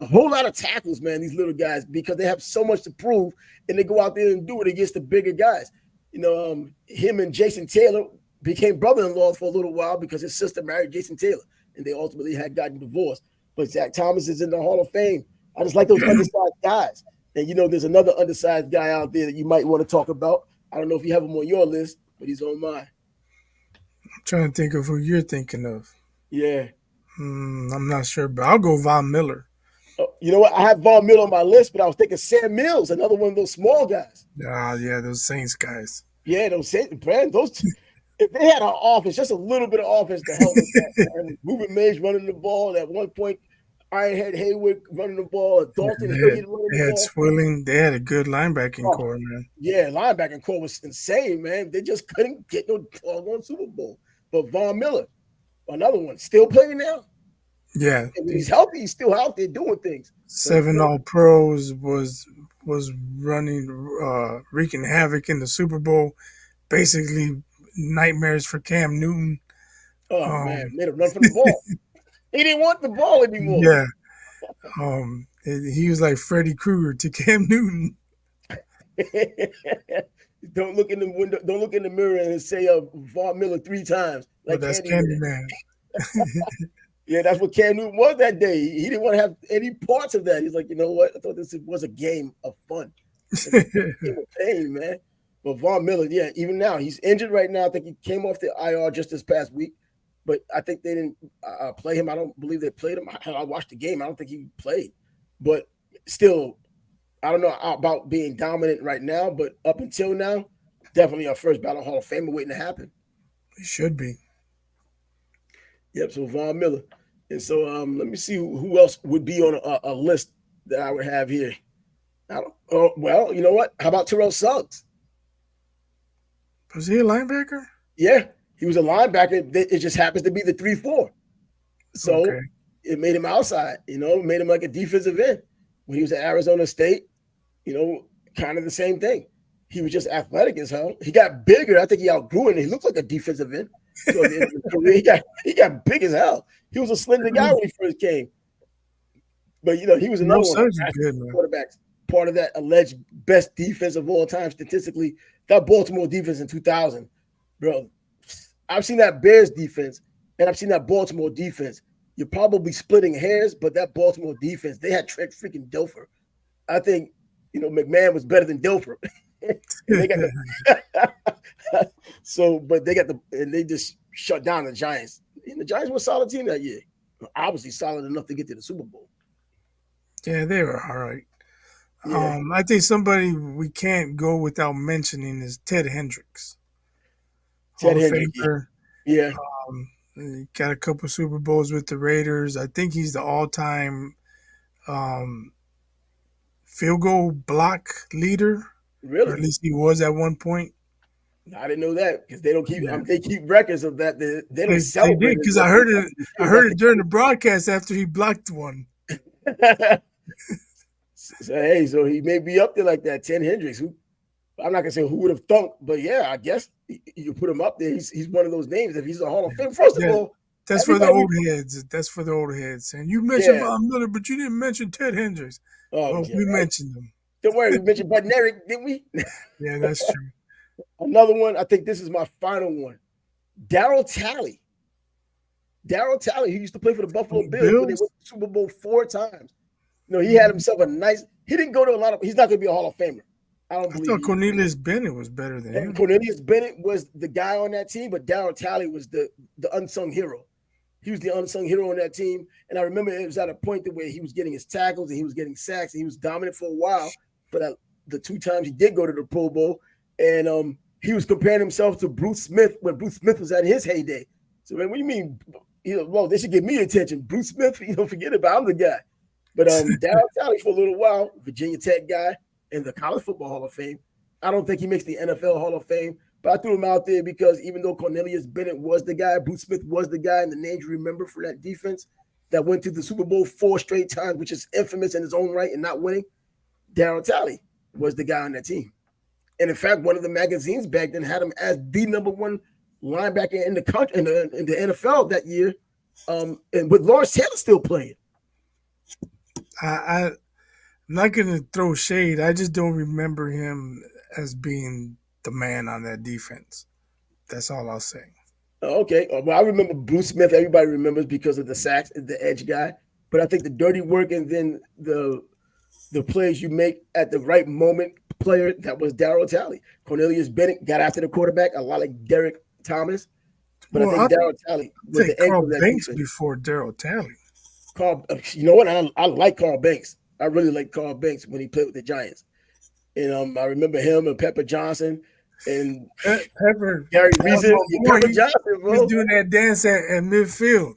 A whole lot of tackles, man, these little guys, because they have so much to prove, and they go out there and do it against the bigger guys. Him and Jason Taylor became brother-in-law for a little while because his sister married Jason Taylor, and they ultimately had gotten divorced. But Zach Thomas is in the Hall of Fame. I just like those undersized guys. And there's another undersized guy out there that you might want to talk about. I don't know if you have him on your list, but he's on mine. I'm trying to think of who you're thinking of. Yeah. I'm not sure, but I'll go Von Miller. You know what? I have Von Miller on my list, but I was thinking Sam Mills, another one of those small guys. Yeah, those Saints guys. Yeah, those Saints, Brand, those two, if they had an offense, just a little bit of offense to help with that. And Ruben Mays running the ball. At one point, Ironhead Haywood running the ball. Dalton Hilliard running They the had ball. Swilling. They had a good linebacking core, man. Yeah, linebacking core was insane, man. They just couldn't get no doggone Super Bowl. But Von Miller, another one, still playing now. Yeah, And when he's healthy, he's still out there doing things. 7 All Pros was running, wreaking havoc in the Super Bowl. Basically, nightmares for Cam Newton. Oh man, made him run for the ball. He didn't want the ball anymore. Yeah, he was like Freddy Krueger to Cam Newton. Don't look in the window. Don't look in the mirror and say Von Miller 3 times. Like That's Candyman. Candyman. Yeah, that's what Cam Newton was that day. He didn't want to have any parts of that. He's like, you know what? I thought this was a game of fun. Game of pain, man. But Von Miller, yeah, even now he's injured right now. I think he came off the IR just this past week, but I think they didn't play him. I don't believe they played him. I watched the game. I don't think he played, but still, I don't know about being dominant right now. But up until now, definitely our first Battle Hall of Famer waiting to happen. He should be. Yep. So Von Miller, and so let me see who else would be on a list that I would have here. Well, you know what? How about Terrell Suggs? Was he a linebacker? Yeah, he was a linebacker. It just happens to be the 3-4. So Okay. it made him outside, made him like a defensive end. When he was at Arizona State, kind of the same thing. He was just athletic as hell. He got bigger. I think he outgrew it. He looked like a defensive end. So he got big as hell. He was a slender guy when he first came. But, he was another one. Good, man. Quarterbacks, part of that alleged best defense of all time statistically. That Baltimore defense in 2000, bro. I've seen that Bears defense and I've seen that Baltimore defense. You're probably splitting hairs, but that Baltimore defense, they had freaking Dilfer. I think, McMahon was better than Dilfer. They got but they just shut down the Giants. And the Giants were a solid team that year. Obviously solid enough to get to the Super Bowl. Yeah, they were all right. Yeah. I think somebody we can't go without mentioning is Ted Hendricks. Ted Hendricks. Yeah. He got a couple Super Bowls with the Raiders. I think he's the all-time field goal block leader. Really? Or at least he was at one point. I didn't know that because they don't keep. They keep records of that. They don't celebrate. They did because I heard it. I heard it during the broadcast after he blocked one. So he may be up there like that. Ted Hendricks. I'm not gonna say who would have thunk, but yeah, I guess you put him up there. He's one of those names. If he's a Hall of Fame, first of all, that's for the old heads. That's for the old heads. And you mentioned Von Miller, but you didn't mention Ted Hendricks. We mentioned him. Don't worry, we mentioned Bud Eric, didn't we? Yeah, that's true. Another one. I think this is my final one. Darryl Talley. Darryl Talley, who used to play for the Buffalo Bills, but they went to the Super Bowl 4 times. He had himself a nice. He didn't go to a lot of. He's not going to be a Hall of Famer. I thought Cornelius Bennett was better than him. Cornelius Bennett was the guy on that team, but Darryl Talley was the unsung hero. He was the unsung hero on that team. And I remember it was at a point where he was getting his tackles and he was getting sacks and he was dominant for a while. For that, the 2 times he did go to the Pro Bowl, and he was comparing himself to Bruce Smith when Bruce Smith was at his heyday. So, man, what do you mean? Well, they should give me attention. Bruce Smith, forget about, I'm the guy. But Darryl Talley for a little while, Virginia Tech guy in the College Football Hall of Fame. I don't think he makes the NFL Hall of Fame, but I threw him out there because even though Cornelius Bennett was the guy, Bruce Smith was the guy, and the names you remember for that defense that went to the Super Bowl 4 straight times, which is infamous in its own right and not winning, Darryl Talley was the guy on that team. And in fact, one of the magazines back then had him as the #1 linebacker in the country in the NFL that year, and with Lawrence Taylor still playing. I'm not gonna throw shade. I just don't remember him as being the man on that defense. That's all I'll say. Okay, well, I remember Bruce Smith. Everybody remembers because of the sacks, the edge guy. But I think the dirty work and then the plays you make at the right moment player, that was Darryl Talley. Cornelius Bennett got after the quarterback a lot like Derek Thomas. But I think Darryl Talley was the Carl Banks before Darryl Talley. Carl, you know what? I like Carl Banks. I really like Carl Banks when he played with the Giants. And I remember him and Pepper Johnson and Pepper Gary Reason. Pepper Johnson, bro. He was doing that dance at midfield.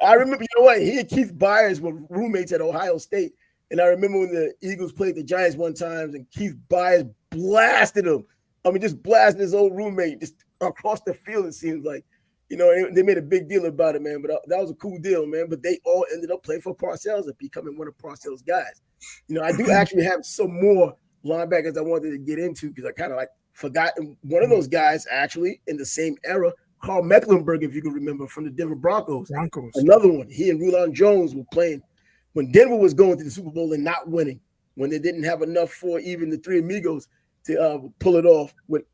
I remember, you know what? He and Keith Byers were roommates at Ohio State. And I remember when the Eagles played the Giants one time and Keith Byers blasted him. I mean, just blasting his old roommate just across the field, it seems like. You know, they made a big deal about it, man. But that was a cool deal, man. But they all ended up playing for Parcells and becoming one of Parcells' guys. You know, I do actually have some more linebackers I wanted to get into because I kind of like forgot. One of those guys actually in the same era, Carl Mecklenburg, if you can remember, from the Denver Broncos. Another one. He and Rulon Jones were playing when Denver was going to the Super Bowl and not winning, when they didn't have enough for even the Three Amigos to pull it off with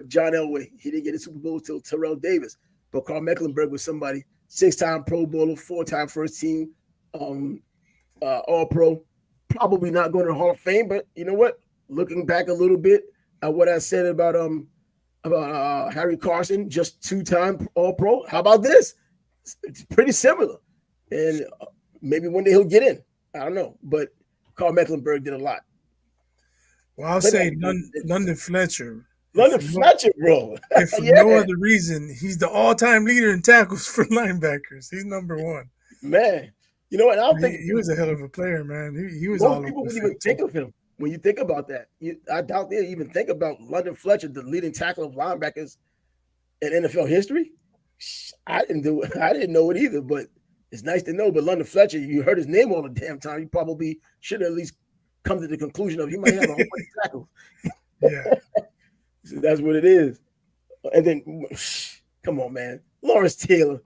John Elway. He didn't get a Super Bowl until Terrell Davis. But Carl Mecklenburg was somebody, 6-time Pro Bowler, 4-time first team All-Pro. Probably not going to the Hall of Fame, but you know what? Looking back a little bit at what I said about Harry Carson, just 2-time All-Pro. How about this? It's pretty similar. And maybe one day he'll get in. I don't know. But Carl Mecklenburg did a lot. Well, I'll say London Fletcher. London Fletcher, bro. If for no other reason, he's the all-time leader in tackles for linebackers. He's #1. Man, you know what? I don't think he was a hell of a player, man. He was most all people over wouldn't even think of him when you think about that. I doubt they even think about London Fletcher, the leading tackle of linebackers in NFL history. I didn't know it either, but it's nice to know. But London Fletcher, you heard his name all the damn time. You probably should at least come to the conclusion of he might have a whole bunch of tackles. Yeah. So that's what it is. And then, come on, man. Lawrence Taylor.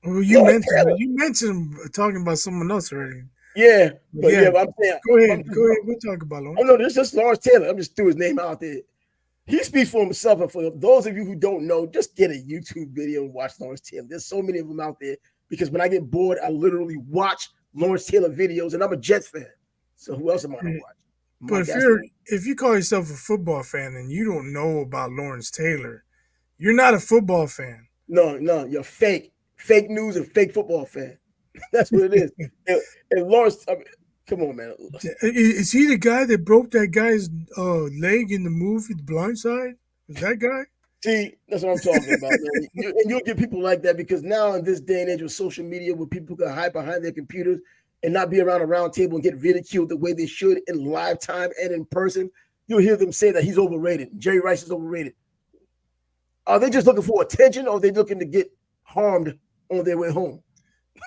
Well, you mentioned talking about someone else already. Yeah. But I'm saying. Go ahead. We'll talk about Lawrence. Oh, no, this is just Lawrence Taylor. I'm just threw his name out there. He speaks for himself. And for those of you who don't know, just get a YouTube video and watch Lawrence Taylor. There's so many of them out there because when I get bored, I literally watch Lawrence Taylor videos, and I'm a Jets fan. So who else am I going to watch? But if you call yourself a football fan and you don't know about Lawrence Taylor, you're not a football fan. No, you're fake news and fake football fan. That's what it is. and Lawrence, I mean, come on, man. Is he the guy that broke that guy's leg in the movie The Blind Side? Is that guy? See, that's what I'm talking about. And you'll get people like that because now in this day and age with social media, where people can hide behind their computers and not be around a round table and get ridiculed the way they should in live time and in person, you'll hear them say that he's overrated. Jerry Rice is overrated. Are they just looking for attention, or are they looking to get harmed on their way home?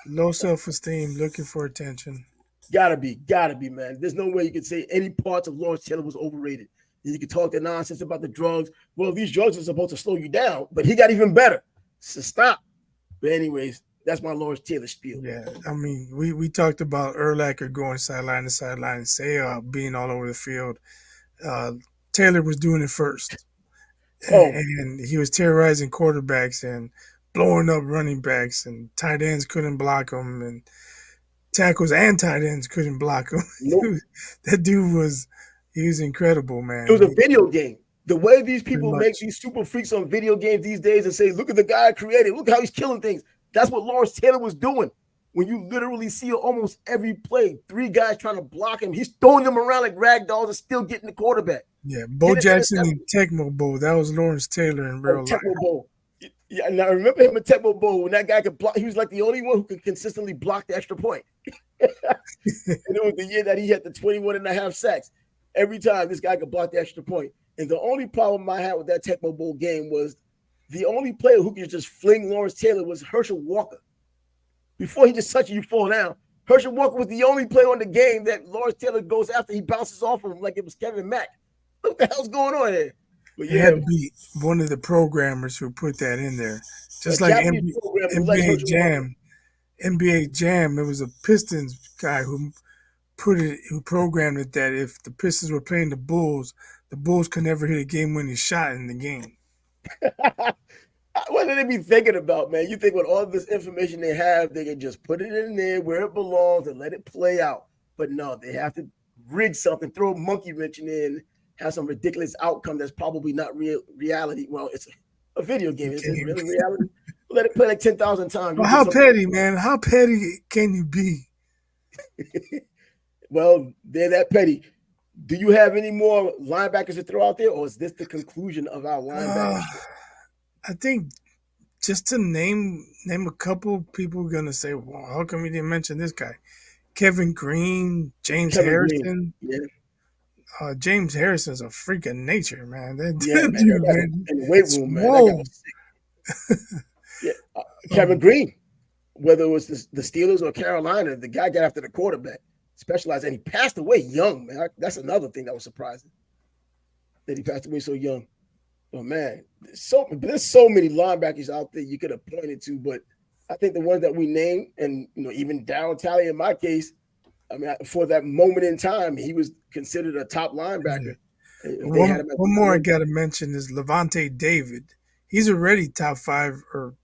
Low self-esteem, looking for attention. Gotta be, man. There's no way you can say any parts of Lawrence Taylor was overrated. You can talk the nonsense about the drugs. Well, these drugs are supposed to slow you down, but he got even better. So stop. But anyways, that's my Lawrence Taylor spiel. Yeah, I mean, we talked about Urlacher going sideline to sideline and say being all over the field. Taylor was doing it first. And he was terrorizing quarterbacks and blowing up running backs, and tight ends couldn't block him, and tackles and tight ends couldn't block him. Nope. That dude was incredible, man. It was a video game. The way these pretty people make much. these super freaks on video games these days and say, look at the guy I created, look how he's killing things. That's what Lawrence Taylor was doing. When you literally see almost every play, three guys trying to block him, he's throwing them around like rag dolls and still getting the quarterback. Yeah, Bo Getting Jackson and intercepted. Tecmo Bowl. That was Lawrence Taylor in Oh, real life. Tecmo Bowl. Yeah, and I remember him at Tecmo Bowl when that guy could block. He was like the only one who could consistently block the extra point. And it was the year that he had the 21 and a half sacks. Every time this guy could block the extra point. And the only problem I had with that Tecmo Bowl game was the only player who could just fling Lawrence Taylor was Herschel Walker. Before he just touched you, you fall down. Herschel Walker was the only player on the game that Lawrence Taylor goes after. He bounces off of him like it was Kevin Mack. What the hell's going on here? But It had to be one of the programmers who put that in there. Just like NBA Jam. NBA Jam, it was a Pistons guy who programmed it that if the Pistons were playing the Bulls could never hit a game-winning shot in the game. What did they be thinking about, man? You think with all this information they have, they can just put it in there where it belongs and let it play out. But no, they have to rig something, throw a monkey wrench in, have some ridiculous outcome that's probably not reality. Well, it's a video game. Is it really reality? Let it play like 10,000 times. Well, how petty, man? How petty can you be? Well, they're that petty. Do you have any more linebackers to throw out there, or is this the conclusion of our linebackers? I think just to name a couple, people are gonna say, "Well, how come we didn't mention this guy?" Kevin Green, James Harrison. Green. Yeah. James Harrison's a freak of nature, man. That dude, man. In the weight room, man. That guy was sick. Yeah. Kevin Green, whether it was the Steelers or Carolina, the guy got after the quarterback, specialized, and he passed away young, man. That's another thing that was surprising, that he passed away so young. Oh man, there's so many linebackers out there you could have pointed to, but I think the ones that we named, and even Darryl Talley in my case, I mean, for that moment in time, he was considered a top linebacker. Yeah. One more I got to mention is Levante David. He's already top 5 or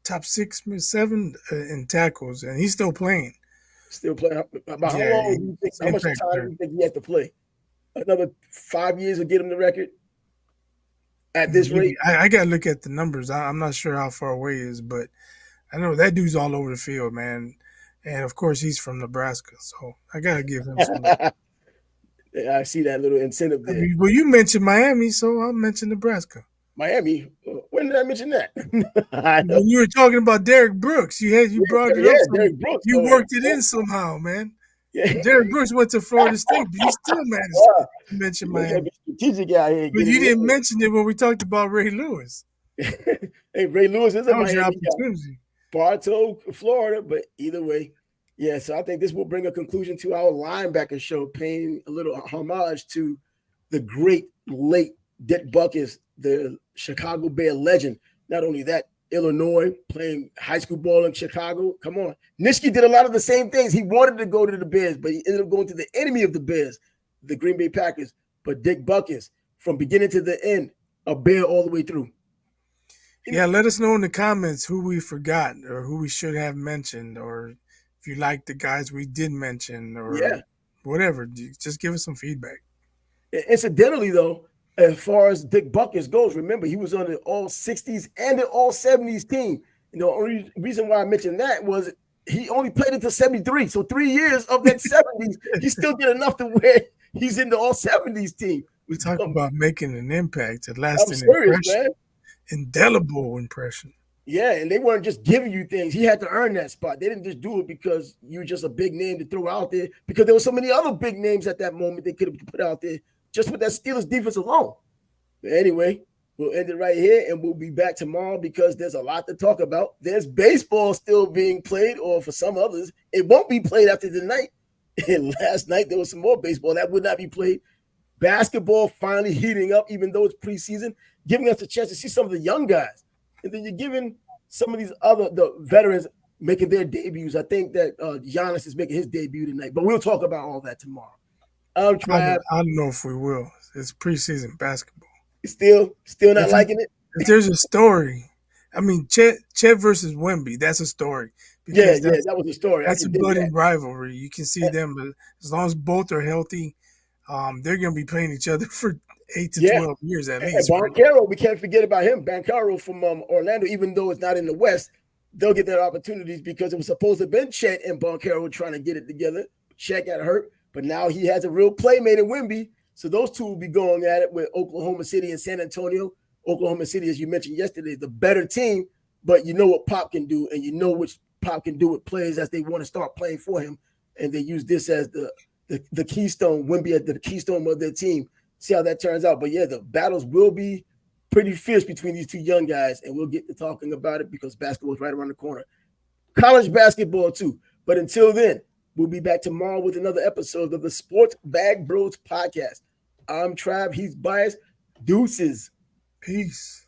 top 6, 7 in tackles, and he's still playing. Still playing. About how long do you think? How much time do you think he has to play? Another 5 years will get him the record. At this rate, I got to look at the numbers. I'm not sure how far away he is, but I know that dude's all over the field, man. And of course, he's from Nebraska, so I gotta give him some. I see that little incentive there. Well, you mentioned Miami, so I'll mention Nebraska. Miami? When did I mention that? When you were talking about Derek Brooks, you brought it up. Derek Brooks. You worked it in somehow, man. Yeah. Derek Brooks went to Florida State, but he still managed to mention Miami. Strategic out here. But you didn't mention it when we talked about Ray Lewis. Hey, Ray Lewis is a Miami your opportunity. Bartow, Florida, but either way, yeah. So I think this will bring a conclusion to our linebacker show, paying a little homage to the great late Dick Butkus, the Chicago Bear legend. Not only that, Illinois, playing high school ball in Chicago. Come on. Nitschke did a lot of the same things. He wanted to go to the Bears, but he ended up going to the enemy of the Bears, the Green Bay Packers. But Dick Butkus, from beginning to the end, a Bear all the way through. Yeah, let us know in the comments who we forgot or who we should have mentioned, or if you like the guys we did mention, or whatever. Just give us some feedback. Incidentally, though, as far as Dick Butkus goes, remember, he was on the All-60s and the All-70s team. The only reason why I mentioned that was he only played until 73. So 3 years of that 70s, he still did enough to where he's in the All-70s team. We talk about making an impact, a lasting impression. Man. Indelible impression. Yeah, and they weren't just giving you things. He had to earn that spot. They didn't just do it because you were just a big name to throw out there, because there were so many other big names at that moment they could have put out there just with that Steelers defense alone. But anyway, we'll end it right here, and we'll be back tomorrow because there's a lot to talk about. There's baseball still being played, or for some others, it won't be played after tonight. And last night there was some more baseball that would not be played. Basketball finally heating up, even though it's preseason, giving us a chance to see some of the young guys. And then you're giving some of these the veterans making their debuts. I think that Giannis is making his debut tonight, but we'll talk about all that tomorrow. I'm Trav. I don't know if we will. It's preseason basketball. Still not liking it? If there's a story, I mean, Chet versus Wemby, that's a story. Yeah, that was a story. That's a budding rivalry. You can see them, as long as both are healthy, they're going to be playing each other for 8 to Yeah. 12 years at And least, right? Boncaro, we can't forget about him. Boncaro from Orlando, even though it's not in the West, they'll get their opportunities because it was supposed to have been Chet and Boncaro trying to get it together. Chet got hurt, but now he has a real playmate in Wemby. So those two will be going at it with Oklahoma City and San Antonio. Oklahoma City, as you mentioned yesterday, the better team, but you know what Pop can do, and you know which Pop can do with players as they want to start playing for him. And they use this as the keystone, Wemby at the keystone of their team. See how that turns out. But yeah, the battles will be pretty fierce between these two young guys, and we'll get to talking about it because basketball is right around the corner. College basketball too. But until then, we'll be back tomorrow with another episode of the Sports Bag Bros podcast. I'm Trav. He's biased. Deuces. Peace.